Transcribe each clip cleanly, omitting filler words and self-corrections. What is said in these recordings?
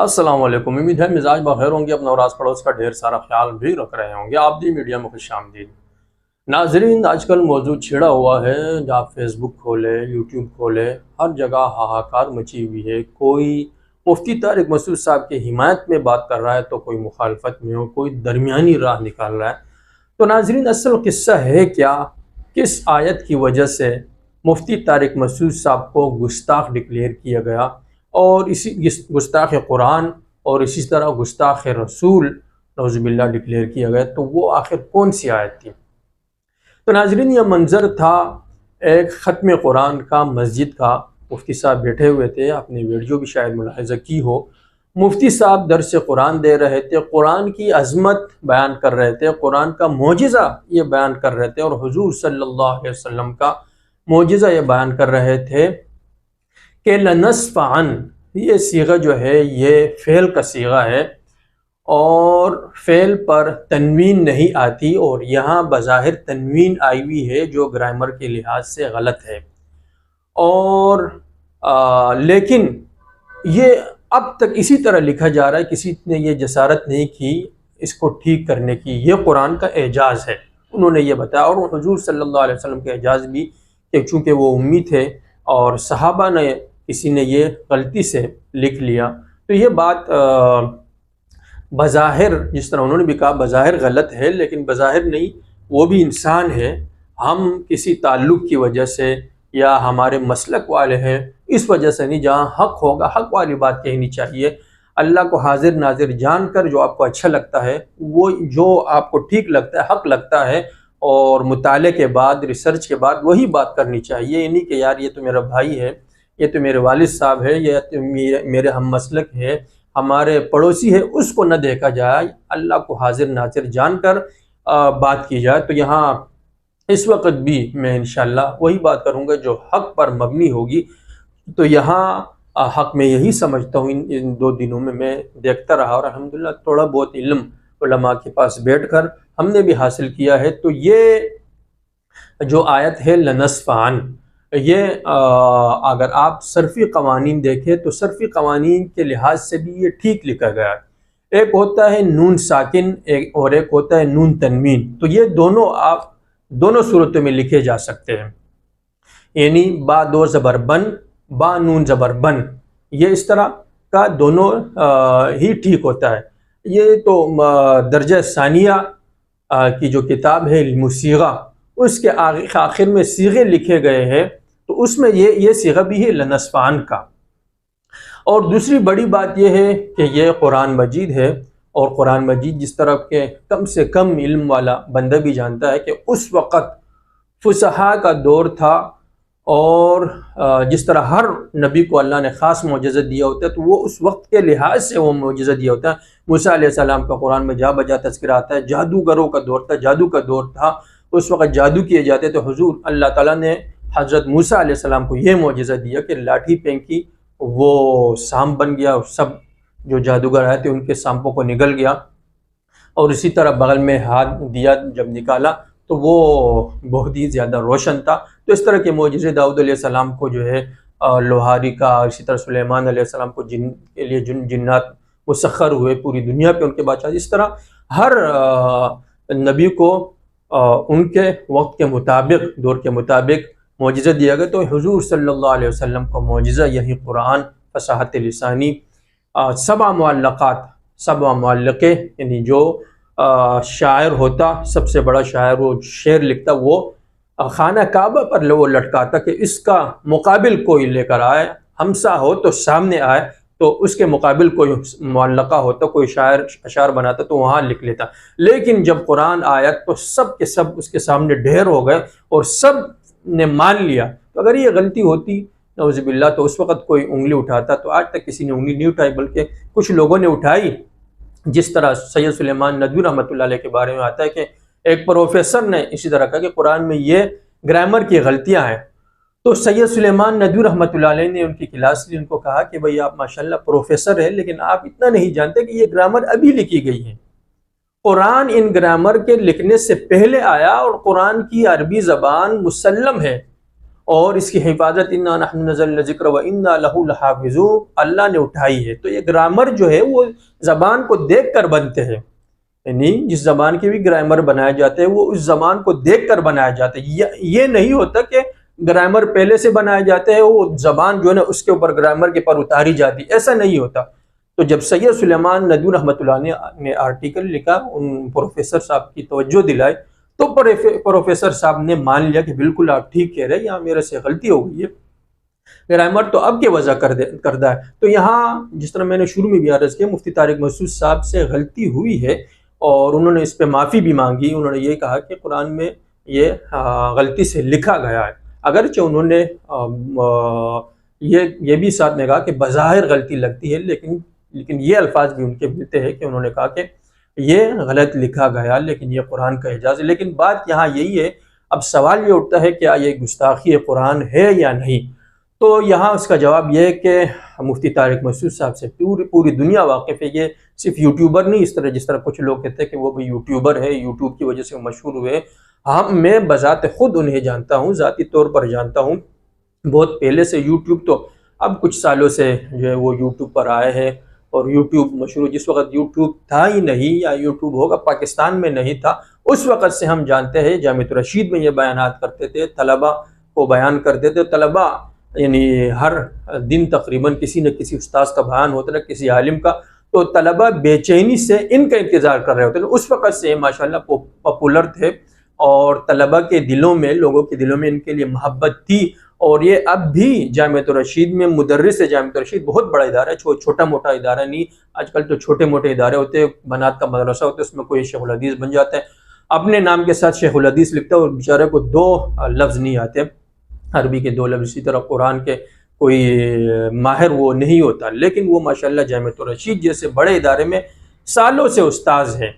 السلام علیکم، امید ہے مزاج بخیر ہوں گے، اپنا اور آس پڑوس کا ڈھیر سارا خیال بھی رکھ رہے ہوں گے۔ آپ دی میڈیا میں خوش آمدید ناظرین۔ آج کل موضوع چھڑا ہوا ہے، جب آپ فیس بک کھولے، یوٹیوب کھولے، ہر جگہ ہاہاکار مچی ہوئی ہے۔ کوئی مفتی طارق مسعود صاحب کی حمایت میں بات کر رہا ہے تو کوئی مخالفت میں ہو، کوئی درمیانی راہ نکال رہا ہے۔ تو ناظرین، اصل قصہ ہے کیا؟ کس آیت کی وجہ سے مفتی طارق مسعود صاحب کو گستاخ ڈکلیئر کیا گیا، اور اسی گستاخ قرآن اور اسی طرح گستاخ رسول نعوذ باللہ ڈکلیئر کیا گیا؟ تو وہ آخر کون سی آیت تھی؟ تو ناظرین، یہ منظر تھا ایک ختم قرآن کا، مسجد کا۔ مفتی صاحب بیٹھے ہوئے تھے، آپ نے ویڈیو بھی شاید ملاحظہ کی ہو۔ مفتی صاحب درس قرآن دے رہے تھے، قرآن کی عظمت بیان کر رہے تھے، قرآن کا معجزہ یہ بیان کر رہے تھے، اور حضور صلی اللہ علیہ وسلم کا معجزہ یہ بیان کر رہے تھے کہ لنصفعن، یہ صیغہ جو ہے یہ فعل کا صیغہ ہے، اور فعل پر تنوین نہیں آتی، اور یہاں بظاہر تنوین آئی ہوئی ہے جو گرامر کے لحاظ سے غلط ہے، اور لیکن یہ اب تک اسی طرح لکھا جا رہا ہے، کسی نے یہ جسارت نہیں کی اس کو ٹھیک کرنے کی۔ یہ قرآن کا اعجاز ہے، انہوں نے یہ بتایا، اور حضور صلی اللہ علیہ وسلم کے اعجاز بھی کہ چونکہ وہ امی تھے اور صحابہ نے کسی نے یہ غلطی سے لکھ لیا، تو یہ بات بظاہر، جس طرح انہوں نے بھی کہا، بظاہر غلط ہے، لیکن بظاہر نہیں، وہ بھی انسان ہے۔ ہم کسی تعلق کی وجہ سے یا ہمارے مسلک والے ہیں اس وجہ سے نہیں، جہاں حق ہوگا حق والی بات کہنی چاہیے۔ اللہ کو حاضر ناظر جان کر جو آپ کو اچھا لگتا ہے، وہ جو آپ کو ٹھیک لگتا ہے، حق لگتا ہے، اور مطالعے کے بعد، ریسرچ کے بعد وہی بات کرنی چاہیے۔ یہ نہیں کہ یار یہ تو میرا بھائی ہے، یہ تو میرے والد صاحب ہے، یہ تو میرے ہم مسلک ہے، ہمارے پڑوسی ہے، اس کو نہ دیکھا جائے، اللہ کو حاضر ناظر جان کر بات کی جائے۔ تو یہاں اس وقت بھی میں انشاءاللہ وہی بات کروں گا جو حق پر مبنی ہوگی۔ تو یہاں حق میں یہی سمجھتا ہوں، ان 2 دنوں میں دیکھتا رہا، اور الحمدللہ تھوڑا بہت علم علماء کے پاس بیٹھ کر ہم نے بھی حاصل کیا ہے۔ تو یہ جو آیت ہے لنصفعن، یہ اگر آپ صرفی قوانین دیکھیں تو صرفی قوانین کے لحاظ سے بھی یہ ٹھیک لکھا گیا ہے۔ ایک ہوتا ہے نون ساکن، اور ایک ہوتا ہے نون تنوین، تو یہ دونوں آپ دونوں صورتوں میں لکھے جا سکتے ہیں، یعنی با 2 زبر بن، با نون زبر بن، یہ اس طرح کا دونوں ہی ٹھیک ہوتا ہے۔ یہ تو درجہ ثانیہ کی جو کتاب ہے علم الصیغہ، اس کے آخر میں صیغے لکھے گئے ہیں، تو اس میں یہ صیغہ بھی ہے لنصفعن کا۔ اور دوسری بڑی بات یہ ہے کہ یہ قرآن مجید ہے، اور قرآن مجید جس طرح کے کم سے کم علم والا بندہ بھی جانتا ہے کہ اس وقت فصحاء کا دور تھا، اور جس طرح ہر نبی کو اللہ نے خاص معجزہ دیا ہوتا ہے، تو وہ اس وقت کے لحاظ سے وہ معجزہ دیا ہوتا ہے۔ موسیٰ علیہ السلام کا قرآن میں جا بجا تذکرہ آتا ہے، جادوگروں کا دور تھا، جادو کا دور تھا، اس وقت جادو کیے جاتے، تو حضور اللہ تعالیٰ نے حضرت موسیٰ علیہ السلام کو یہ معجزہ دیا کہ لاٹھی پھینکی، وہ سانپ بن گیا، اور سب جو جادوگر آئے تھے ان کے سانپوں کو نگل گیا، اور اسی طرح بغل میں ہاتھ دیا جب نکالا تو وہ بہت ہی زیادہ روشن تھا۔ تو اس طرح کے معجزے داؤد علیہ السلام کو جو ہے لوہاری کا، اسی طرح سلیمان علیہ السلام کو جن کے لیے جنات مسخر ہوئے پوری دنیا پہ ان کے بادشاہ، اس طرح ہر نبی کو ان کے وقت کے مطابق، دور کے مطابق معجزہ دیا گیا۔ تو حضور صلی اللہ علیہ وسلم کو معجزہ یہی قرآن، فصاحت لسانی، 7 معلقات، 7 معلقے، یعنی جو شاعر ہوتا، سب سے بڑا شاعر، وہ شعر لکھتا، وہ خانہ کعبہ پر وہ لٹکاتا کہ اس کا مقابل کوئی لے کر آئے، ہمسا ہو تو سامنے آئے، تو اس کے مقابل کوئی معلقہ ہوتا، کوئی شاعر اشعار بناتا تو وہاں لکھ لیتا۔ لیکن جب قرآن آیا تو سب کے سب اس کے سامنے ڈھیر ہو گئے، اور سب نے مان لیا۔ تو اگر یہ غلطی ہوتی نعوذ باللہ تو اس وقت کوئی انگلی اٹھاتا، تو آج تک کسی نے انگلی نہیں اٹھائی، بلکہ کچھ لوگوں نے اٹھائی، جس طرح سید سلیمان ندوی رحمۃ اللہ علیہ کے بارے میں آتا ہے کہ ایک پروفیسر نے اسی طرح کہا کہ قرآن میں یہ گرامر کی غلطیاں ہیں، تو سید سلیمان ندوی رحمۃ اللہ علیہ نے ان کی کلاس لی، ان کو کہا کہ بھئی آپ ماشاءاللہ پروفیسر ہیں، لیکن آپ اتنا نہیں جانتے کہ یہ گرامر ابھی لکھی گئی ہے۔ قرآن ان گرامر کے لکھنے سے پہلے آیا، اور قرآن کی عربی زبان مسلم ہے، اور اس کی حفاظت انا نحن نزلنا الذکر وانا لہ لحافظون اللہ نے اٹھائی ہے۔ تو یہ گرامر جو ہے وہ زبان کو دیکھ کر بنتے ہیں، یعنی جس زبان کے بھی گرامر بنائے جاتے ہیں وہ اس زبان کو دیکھ کر بنائے جاتے ہیں۔ یہ نہیں ہوتا کہ گرامر پہلے سے بنائے جاتے ہیں، وہ زبان جو ہے نا اس کے اوپر گرامر کے پر اتاری جاتی، ایسا نہیں ہوتا۔ تو جب سید سلیمان ندوی رحمۃ اللہ نے آرٹیکل لکھا، ان پروفیسر صاحب کی توجہ دلائی، تو پروفیسر صاحب نے مان لیا کہ بالکل آپ ٹھیک کہہ رہے ہیں، یہاں میرے سے غلطی ہو گئی ہے، گرامر تو اب کے وضع کردہ ہے۔ تو یہاں جس طرح میں نے شروع میں بھی عرض کیا، مفتی طارق مسعود صاحب سے غلطی ہوئی ہے اور انہوں نے اس پہ معافی بھی مانگی۔ انہوں نے یہ کہا کہ قرآن میں یہ غلطی سے لکھا گیا ہے، اگرچہ انہوں نے یہ بھی ساتھ میں کہا کہ بظاہر غلطی لگتی ہے، لیکن یہ الفاظ بھی ان کے ملتے ہیں کہ انہوں نے کہا کہ یہ غلط لکھا گیا لیکن یہ قرآن کا اعجاز ہے۔ لیکن بات یہاں یہی ہے، اب سوال یہ اٹھتا ہے کیا یہ گستاخی قرآن ہے یا نہیں؟ تو یہاں اس کا جواب یہ ہے کہ مفتی طارق مسعود صاحب سے پوری دنیا واقف ہے۔ یہ صرف یوٹیوبر نہیں، جس طرح کچھ لوگ کہتے ہیں کہ وہ بھی یوٹیوبر ہے، یوٹیوب کی وجہ سے وہ مشہور ہوئے۔ میں بذات خود انہیں جانتا ہوں، ذاتی طور پر جانتا ہوں، بہت پہلے سے۔ یوٹیوب تو اب کچھ سالوں سے جو ہے وہ یوٹیوب پر آئے ہیں، اور یوٹیوب مشہور، جس وقت یوٹیوب تھا ہی نہیں یا یوٹیوب ہوگا پاکستان میں نہیں تھا، اس وقت سے ہم جانتے ہیں۔ جامعۃ الرشید میں یہ بیانات کرتے تھے، طلباء کو بیان کرتے تھے، طلباء یعنی ہر دن تقریباً کسی نہ کسی استاذ کا بیان ہوتا ہے، کسی عالم کا، تو طلباء بے چینی سے ان کا انتظار کر رہے ہوتے ہیں۔ اس وقت سے ماشاءاللہ پاپولر تھے، اور طلباء کے دلوں میں، لوگوں کے دلوں میں ان کے لیے محبت تھی۔ اور یہ اب بھی جامعۃ الرشید میں مدرس ہے۔ جامعۃ الرشید بہت بڑا ادارہ ہے، چھوٹا موٹا ادارہ نہیں۔ آج کل تو چھوٹے موٹے ادارے ہوتے ہیں، بنات کا مدرسہ ہوتا ہے، اس میں کوئی شیخ الحدیث بن جاتا ہے، اپنے نام کے ساتھ شیخ الحدیث لکھتا ہے، اور بیچارے کو 2 لفظ نہیں آتے، عربی کے 2 لفظ، اسی طرح قرآن کے کوئی ماہر وہ نہیں ہوتا، لیکن وہ ماشاءاللہ جامعۃ الرشید جیسے بڑے ادارے میں سالوں سے استاذ ہیں۔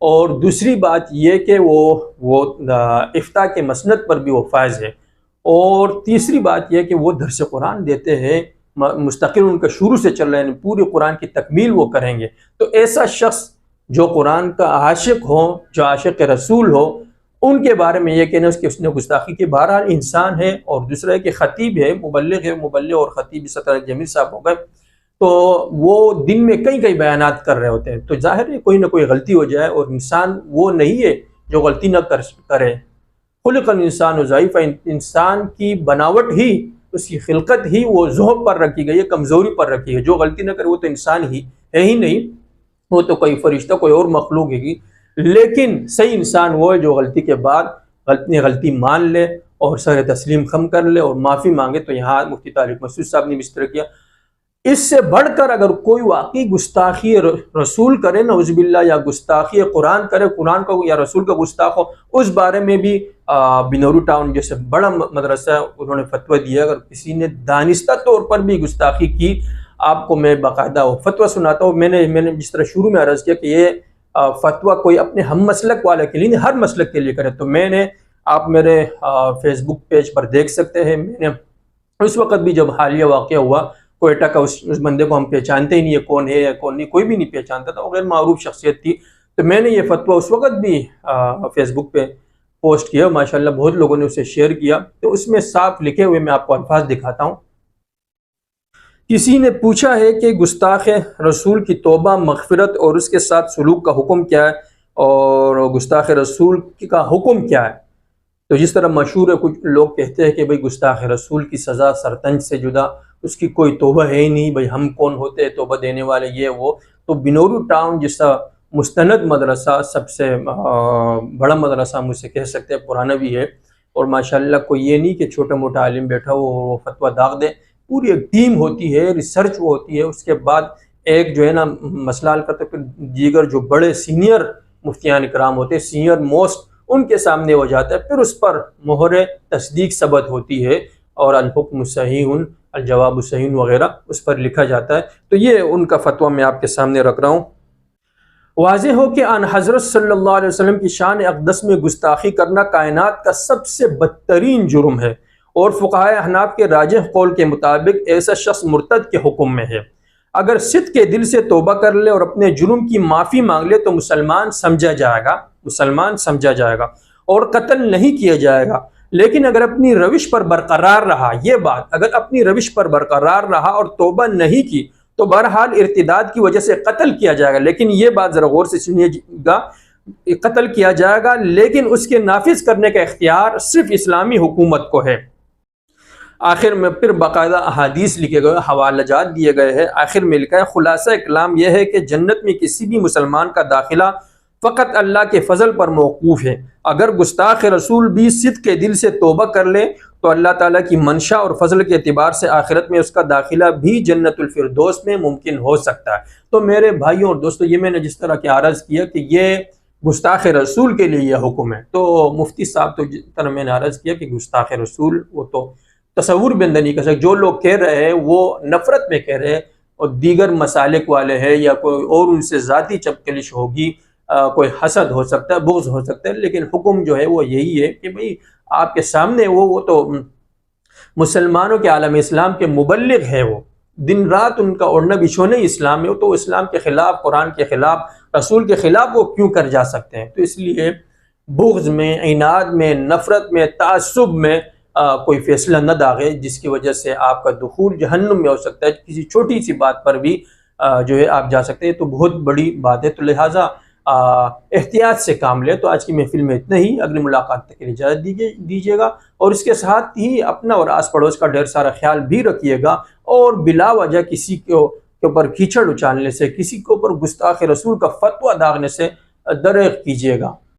اور دوسری بات یہ کہ وہ افتاء کے مسند پر بھی وہ فائز ہے۔ اور تیسری بات یہ کہ وہ درس قرآن دیتے ہیں مستقل، ان کا شروع سے چل رہا ہے، پوری قرآن کی تکمیل وہ کریں گے۔ تو ایسا شخص جو قرآن کا عاشق ہو، جو عاشق رسول ہو، ان کے بارے میں یہ کہنا کہ اس نے گستاخی کی، بہرحال انسان ہے۔ اور دوسرا ہے کہ خطیب ہے، مبلغ اور خطیب اس طرح جمیل صاحب ہو گئے، تو وہ دن میں کئی بیانات کر رہے ہوتے ہیں، تو ظاہر ہے کوئی نہ کوئی غلطی ہو جائے، اور انسان وہ نہیں ہے جو غلطی نہ کرے۔ خلق الانسان ضعیفا، انسان کی بناوٹ ہی، اس کی خلقت ہی وہ ضعف پر رکھی گئی ہے، کمزوری پر رکھی ہے۔ جو غلطی نہ کرے وہ تو انسان ہی ہے ہی نہیں، وہ تو کوئی فرشتہ، کوئی اور مخلوق ہے گی۔ لیکن صحیح انسان وہ ہے جو غلطی کے بعد غلطی مان لے اور سر تسلیم خم کر لے اور معافی مانگے۔ تو یہاں مفتی طارق مسعود صاحب نے بھی اس طرح کیا۔ اس سے بڑھ کر اگر کوئی واقعی گستاخی رسول کرے نعوذ باللہ، یا گستاخی قرآن کرے، قرآن کا یا رسول کا گستاخ ہو، اس بارے میں بھی بنورو ٹاؤن جیسے بڑا مدرسہ ہے، انہوں نے فتویٰ دیا اگر کسی نے دانستہ طور پر بھی گستاخی کی، آپ کو میں باقاعدہ فتویٰ سناتا ہوں۔ میں نے جس طرح شروع میں عرض کیا کہ یہ فتویٰ کوئی اپنے ہم مسلک والے کے لیے نہیں، ہر مسلک کے لیے کرے۔ تو آپ میرے فیس بک پیج پر دیکھ سکتے ہیں، میں نے اس وقت بھی جب حالیہ واقعہ ہوا کوئٹہ کا، اس بندے کو ہم پہچانتے ہی نہیں ہے، کون ہے یا کون نہیں، کوئی بھی نہیں پہچانتا تھا، وہ غیر معروف شخصیت تھی۔ تو میں نے یہ فتویٰ اس وقت بھی فیس بک پہ پوسٹ کیا، ماشاءاللہ بہت لوگوں نے اسے شیئر کیا۔ تو اس میں صاف لکھے ہوئے میں آپ کو الفاظ دکھاتا ہوں۔ کسی نے پوچھا ہے کہ گستاخ رسول کی توبہ، مغفرت اور اس کے ساتھ سلوک کا حکم کیا ہے، اور گستاخ رسول کا حکم کیا ہے؟ تو جس طرح مشہور ہے، کچھ لوگ کہتے ہیں کہ بھئی گستاخ رسول کی سزا سرطنج سے جدا، اس کی کوئی توبہ ہے ہی نہیں، بھئی ہم کون ہوتے ہیں توبہ دینے والے، یہ وہ۔ تو بنورو ٹاؤن جیسا مستند مدرسہ، سب سے بڑا مدرسہ مجھ سے کہہ سکتے ہیں، پرانا بھی ہے، اور ماشاءاللہ کوئی یہ نہیں کہ چھوٹا موٹا عالم بیٹھا وہ فتویٰ داغ دے، پوری ایک ٹیم ہوتی ہے، ریسرچ وہ ہوتی ہے، اس کے بعد ایک جو ہے نا مسئلہ حل کرتے، پھر دیگر جو بڑے سینئر مفتیان کرام ہوتے ہیں، سینئر موسٹ، ان کے سامنے ہو جاتا ہے، پھر اس پر مہر تصدیق ثبت ہوتی ہے، اور الحکم صحیح الجواب صحیح وغیرہ اس پر لکھا جاتا ہے۔ تو یہ ان کا فتویٰ میں آپ کے سامنے رکھ رہا ہوں۔ واضح ہو کہ آن حضرت صلی اللہ علیہ وسلم کی شان اقدس میں گستاخی کرنا کائنات کا سب سے بدترین جرم ہے، اور فقہائے احناف کے راجح قول کے مطابق ایسا شخص مرتد کے حکم میں ہے۔ اگر صدق کے دل سے توبہ کر لے اور اپنے جرم کی معافی مانگ لے تو مسلمان سمجھا جائے گا اور قتل نہیں کیا جائے گا، لیکن اگر اپنی روش پر برقرار رہا، یہ بات اگر اپنی روش پر برقرار رہا اور توبہ نہیں کی تو بہرحال ارتداد کی وجہ سے قتل کیا جائے گا۔ لیکن یہ بات ذرا غور سے سنیے گا، قتل کیا جائے گا لیکن اس کے نافذ کرنے کا اختیار صرف اسلامی حکومت کو ہے۔ آخر میں پھر باقاعدہ احادیث لکھے گئے، حوالہ جات دیے گئے ہیں۔ آخر میں لکھا ہے خلاصہ کلام یہ ہے کہ جنت میں کسی بھی مسلمان کا داخلہ فقط اللہ کے فضل پر موقوف ہے۔ اگر گستاخ رسول بھی صدق کے دل سے توبہ کر لے تو اللہ تعالیٰ کی منشا اور فضل کے اعتبار سے آخرت میں اس کا داخلہ بھی جنت الفردوس میں ممکن ہو سکتا ہے۔ تو میرے بھائیوں اور دوستو، یہ میں نے جس طرح کہ عرض کیا کہ یہ گستاخ رسول کے لیے یہ حکم ہے، تو مفتی صاحب تو جس طرح میں نے عرض کیا کہ گستاخ رسول وہ تو تصور بھی اندر نہیں کر سکتے۔ جو لوگ کہہ رہے ہیں وہ نفرت میں کہہ رہے ہیں اور دیگر مسالک والے ہیں یا کوئی اور ان سے ذاتی چپکلش ہوگی، کوئی حسد ہو سکتا ہے، بغض ہو سکتا ہے، لیکن حکم جو ہے وہ یہی ہے کہ بھئی آپ کے سامنے وہ تو مسلمانوں کے عالم اسلام کے مبلغ ہے، وہ دن رات ان کا اڑنا بچھونا ہی اسلام ہے، تو اسلام کے خلاف، قرآن کے خلاف، رسول کے خلاف وہ کیوں کر جا سکتے ہیں؟ تو اس لیے بغض میں، عناد میں، نفرت میں، تعصب میں کوئی فیصلہ نہ داغے جس کی وجہ سے آپ کا دخول جہنم میں ہو سکتا ہے۔ کسی چھوٹی سی بات پر بھی جو ہے آپ جا سکتے ہیں، تو بہت بڑی بات ہے، تو لہٰذا احتیاط سے کام لے۔ تو آج کی محفل میں اتنا ہی، اگلی ملاقات تک کے لیے اجازت دیجیے گا، اور اس کے ساتھ ہی اپنا اور آس پڑوس کا ڈھیر سارا خیال بھی رکھیے گا، اور بلا وجہ کسی کے اوپر کیچڑ اچالنے سے، کسی کے اوپر گستاخ رسول کا فتویٰ داغنے سے درغ کیجیے گا۔